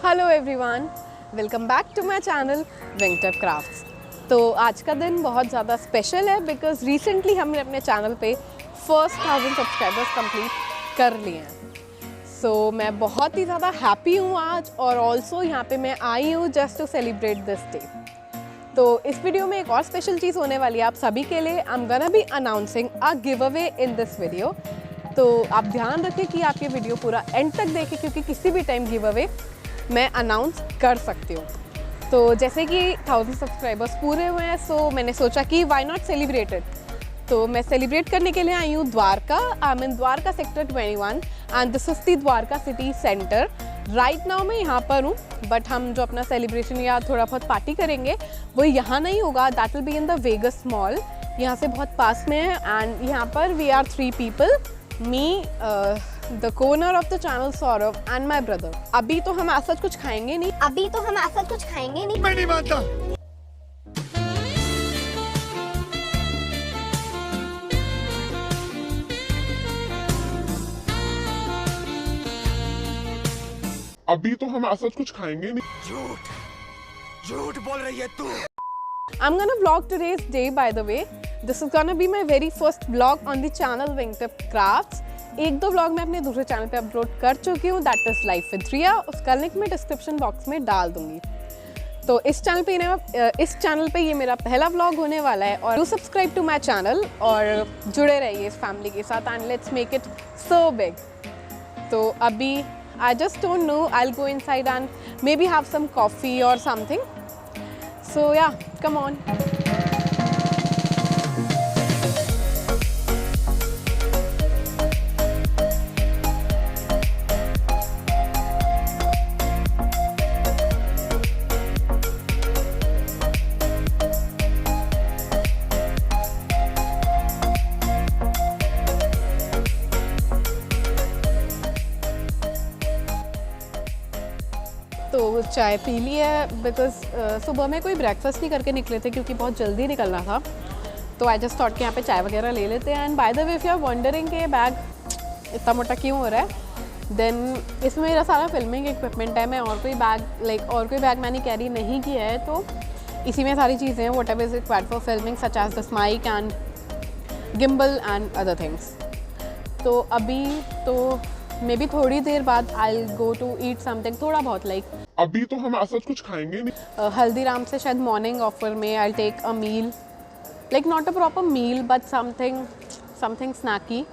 Hello everyone, welcome back to my channel वेंकटप crafts. तो आज का दिन बहुत ज़्यादा स्पेशल है बिकॉज रिसेंटली हमने अपने चैनल पे फर्स्ट 1000 सब्सक्राइबर्स कंप्लीट कर लिए हैं। सो मैं बहुत ही ज़्यादा हैप्पी हूँ आज, और ऑल्सो यहाँ पे मैं आई हूँ just to celebrate this day. तो इस वीडियो में एक और स्पेशल चीज़ होने वाली है आप सभी के लिए। I am gonna be announcing a give away in this video. तो आप ध्यान रखें कि आप ये वीडियो पूरा एंड तक देखें, क्योंकि किसी भी टाइम गिव अवे मैं अनाउंस कर सकती हूँ। तो जैसे कि 1000 सब्सक्राइबर्स पूरे हुए हैं, सो मैंने सोचा कि व्हाई नॉट सेलिब्रेट इट। तो मैं सेलिब्रेट करने के लिए आई हूँ द्वारका। आई am in Dwarka sector 21 and this is the Dwarka city centre. Right now मैं यहाँ पर हूँ, बट हम जो अपना सेलिब्रेशन या थोड़ा बहुत पार्टी करेंगे वो यहाँ नहीं होगा, that will be in the Vegas mall. यहाँ से बहुत पास में है एंड यहाँ पर we are 3 people, me, the co-owner of the channel Saurabh and my brother. अभी तो हम ऐसा कुछ खाएंगे नहीं, मैं नहीं मानता। अभी तो हम ऐसा कुछ खाएंगे नहीं। झूठ बोल रही है तू। I'm gonna vlog today's day, by the way. This is gonna be my very first vlog on the channel Venkatap Crafts. एक दो vlog मैं अपने दूसरे चैनल पे अपलोड कर चुकी हूँ, दैट इज लाइफ विद रिया। उसका लिंक मैं डिस्क्रिप्शन बॉक्स में डाल दूंगी। तो इस चैनल पे ये मेरा पहला व्लॉग होने वाला है, और do subscribe to my channel और जुड़े रहिए इस फैमिली के साथ and let's make it so big. तो अभी I just don't know, I'll go inside and maybe have some coffee or something. So yeah, come on. तो चाय पी ली है बिकॉज सुबह में कोई ब्रेकफास्ट नहीं करके निकले थे क्योंकि बहुत जल्दी निकलना था। तो आई जस्ट थॉट कि यहाँ पे चाय वगैरह ले लेते हैं। And by the way, if you are wondering कि बैग इतना मोटा क्यों हो रहा है, देन इसमें मेरा सारा फिल्मिंग इक्विपमेंट है। मैं और कोई बैग मैंने कैरी नहीं किया है, तो इसी में सारी चीज़ें हैं whatever is required for filming, such as this mic and gimbal and other things. तो अभी तो मे बी थोड़ी देर बाद I will go to eat something, थोड़ा बहुत लाइक। अभी तो हम ऐसा कुछ खाएंगे नहीं। हल्दीराम से शायद मॉर्निंग ऑफर में I take a meal, like not a proper meal but something snacky.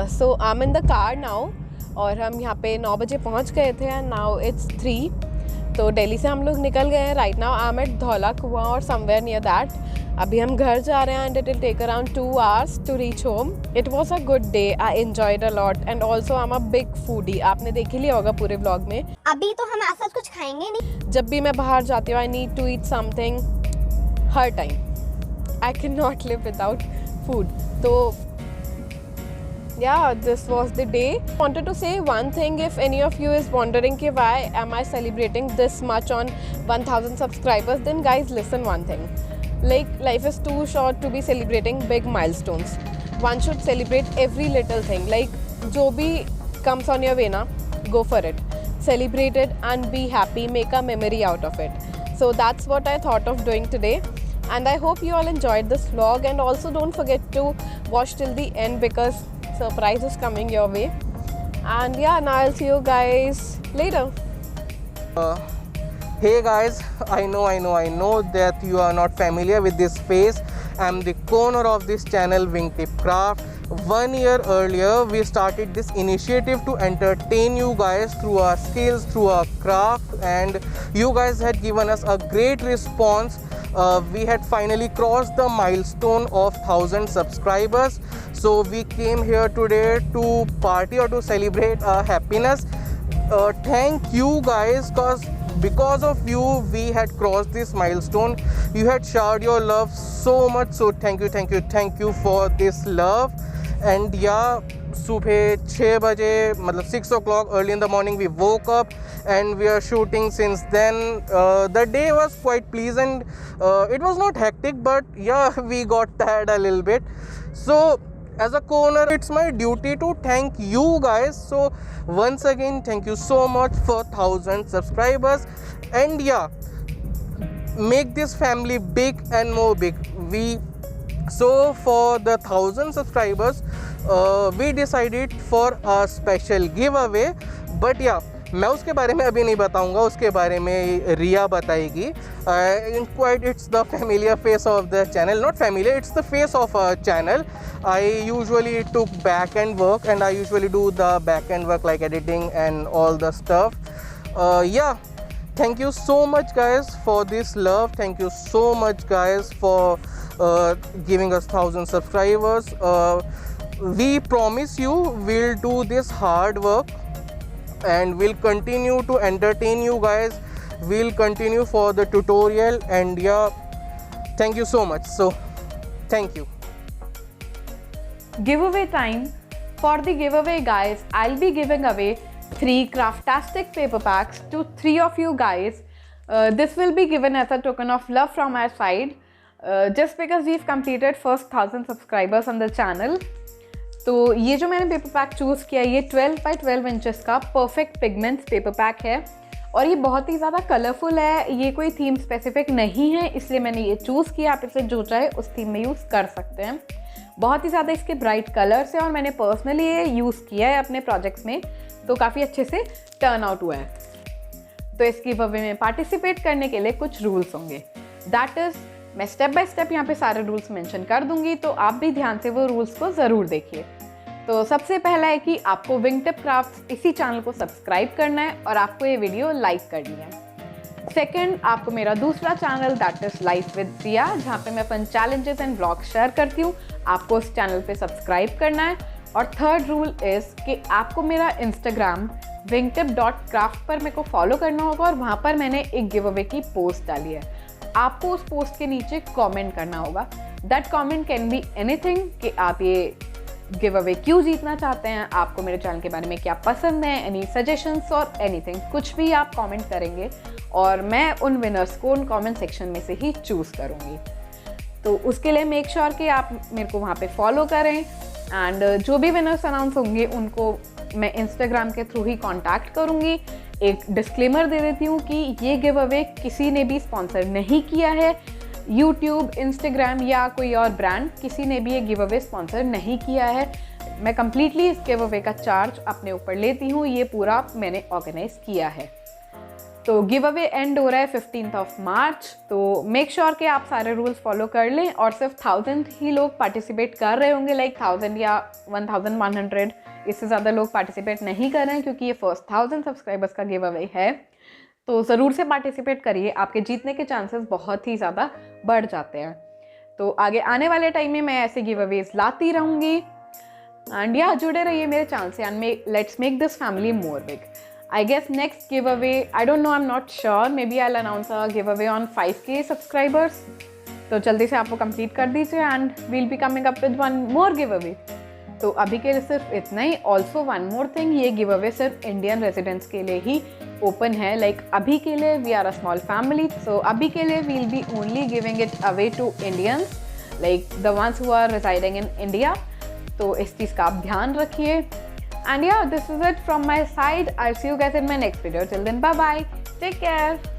So I am in the car now, और हम यहाँ पे 9 बजे पहुँच गए थे एंड नाउ इट्स 3। तो दिल्ली से हम लोग निकल गए हैं। Right now I am at Dhaula Kuan और समवेयर नियर दैट। अभी हम घर जा रहे हैं and it will take around 2 hours to reach home. It was a good day, I enjoyed a lot and also I am a big foodie. आपने देख ही लिया होगा पूरे व्लॉग में। अभी तो हम ऐसा कुछ खाएंगे नहीं। जब भी मैं बाहर जाती हूँ I need to eat something हर time. I can not live without food. तो yeah, this was the day. Wanted to say one thing, if any of you is wondering कि why am I celebrating this much on 1000 subscribers, then guys listen one thing, like life is too short to be celebrating big milestones. One should celebrate every little thing, like जो भी comes on your way ना, go for it, celebrate it and be happy, make a memory out of it. So that's what I thought of doing today. And I hope you all enjoyed this vlog, and also don't forget to watch till the end because surprise is coming your way. And yeah, now I'll see you guys later. Hey guys, I know that you are not familiar with this face. I'm the owner of this channel, Wingtip Craft. 1 year earlier, we started this initiative to entertain you guys through our skills, through our craft, and you guys had given us a great response. We had finally crossed the milestone of 1,000 subscribers. So we came here today to party or to celebrate our happiness. Thank you guys, because of you we had crossed this milestone. You had showered your love so much, so thank you for this love. And yeah, सुबह 6 बजे मतलब 6 o'clock early in the morning we woke up and we are shooting since then. The day was quite pleasant. It was not hectic, but yeah, we got tired a little bit. So as a co-owner, it's my duty to thank you guys. So once again, thank you so much for 1,000 subscribers. And yeah, make this family big and more big. So for the 1,000 subscribers, we decided for a special giveaway. But yeah, मैं उसके बारे में अभी नहीं बताऊंगा, उसके बारे में रिया बताएगी. It's the familiar face of the channel, not familiar, it's the face of our channel. I usually took back end work, and I usually do the back end work like editing and all the stuff. Yeah, thank you so much guys for this love. Thank you so much guys for giving us 1,000 subscribers. We promise you we'll do this hard work and we'll continue to entertain you guys. We'll continue for the tutorial, and yeah, thank you so much. So thank you. Giveaway time. For the giveaway guys, I'll be giving away 3 Craftastic paper packs to 3 of you guys. This will be given as a token of love from our side, just because we've completed first 1,000 subscribers on the channel. तो ये जो मैंने paper pack choose किया, ये 12 by 12 inches का perfect pigments paper pack है और ये बहुत ही ज़्यादा कलरफुल है. ये कोई थीम स्पेसिफिक नहीं है, इसलिए मैंने ये चूज़ किया. आप इसे जो चाहे उस थीम में यूज़ कर सकते हैं. बहुत ही ज़्यादा इसके ब्राइट कलर्स हैं और मैंने पर्सनली ये यूज़ किया है अपने प्रोजेक्ट्स में, तो काफ़ी अच्छे से टर्न आउट हुआ है. तो इस गिवअवे में पार्टिसिपेट करने के लिए कुछ रूल्स होंगे. दैट इज़, मैं स्टेप बाय स्टेप यहाँ पे सारे रूल्स मेंशन कर दूंगी, तो आप भी ध्यान से वो रूल्स को ज़रूर देखिए. तो सबसे पहला है कि आपको विंगटिप क्राफ्ट्स इसी चैनल को सब्सक्राइब करना है और आपको ये वीडियो लाइक करनी है. सेकंड, आपको मेरा दूसरा channel that is Life with Riya, जहाँ पे मैं fun challenges and blogs share करती हूँ, आपको उस चैनल पे सब्सक्राइब करना है. और थर्ड रूल इज़ कि आपको मेरा इंस्टाग्राम wingtip.craft पर मेरे को फॉलो करना होगा और वहाँ पर मैंने एक गिव अवे की पोस्ट डाली है. आपको उस पोस्ट के नीचे कमेंट करना होगा. That comment can be anything, कि आप ये गिव अवे क्यों जीतना चाहते हैं, आपको मेरे चैनल के बारे में क्या पसंद है, एनी सजेशंस और एनीथिंग, कुछ भी आप कमेंट करेंगे और मैं उन विनर्स को उन कमेंट सेक्शन में से ही चूज़ करूँगी. तो उसके लिए मेक श्योर कि आप मेरे को वहाँ पे फॉलो करें. एंड जो भी विनर्स अनाउंस होंगे उनको मैं इंस्टाग्राम के थ्रू ही कांटेक्ट करूँगी. एक डिस्क्लेमर दे देती हूँ कि ये गिव अवे किसी ने भी स्पॉन्सर नहीं किया है. यूट्यूब, इंस्टाग्राम या कोई और ब्रांड, किसी ने भी ये गिव अवे स्पॉन्सर नहीं किया है. मैं कम्प्लीटली इस गिव अवे का चार्ज अपने ऊपर लेती हूँ. ये पूरा मैंने ऑर्गेनाइज किया है. तो गिव अवे एंड हो रहा है 15 मार्च. तो मेक श्योर कि आप सारे रूल्स फॉलो कर लें. और सिर्फ 1000 ही लोग पार्टिसिपेट कर रहे होंगे, लाइक 1000 या 1100. इससे ज़्यादा लोग पार्टिसिपेट नहीं कर रहे हैं क्योंकि ये फर्स्ट 1000 सब्सक्राइबर्स का गिव अवे है. तो ज़रूर से पार्टिसिपेट करिए, आपके जीतने के चांसेस बहुत ही ज़्यादा बढ़ जाते हैं. तो आगे आने वाले टाइम में मैं ऐसे गिव अवेज लाती रहूँगी. एंड या जुड़े रहिए मेरे चैनल से and let's make this family more big. I guess next giveaway, I don't know, I'm not sure, maybe I'll announce a giveaway on 5K subscribers. तो जल्दी से आप वो कंप्लीट कर दीजिए and we'll be coming up with one more giveaway. तो अभी के लिए सिर्फ इतना ही. ऑल्सो वन मोर थिंग, ये गिवअवे सिर्फ इंडियन रेजिडेंट्स के लिए ही ओपन है. लाइक अभी के लिए we are a small family, so अभी के लिए we'll be only giving it away to Indians, like the ones who are residing in India. तो इस चीज़ का आप ध्यान रखिए. And yeah, this is it from my side. I'll see you guys in my next video. Till then, bye bye. Take care.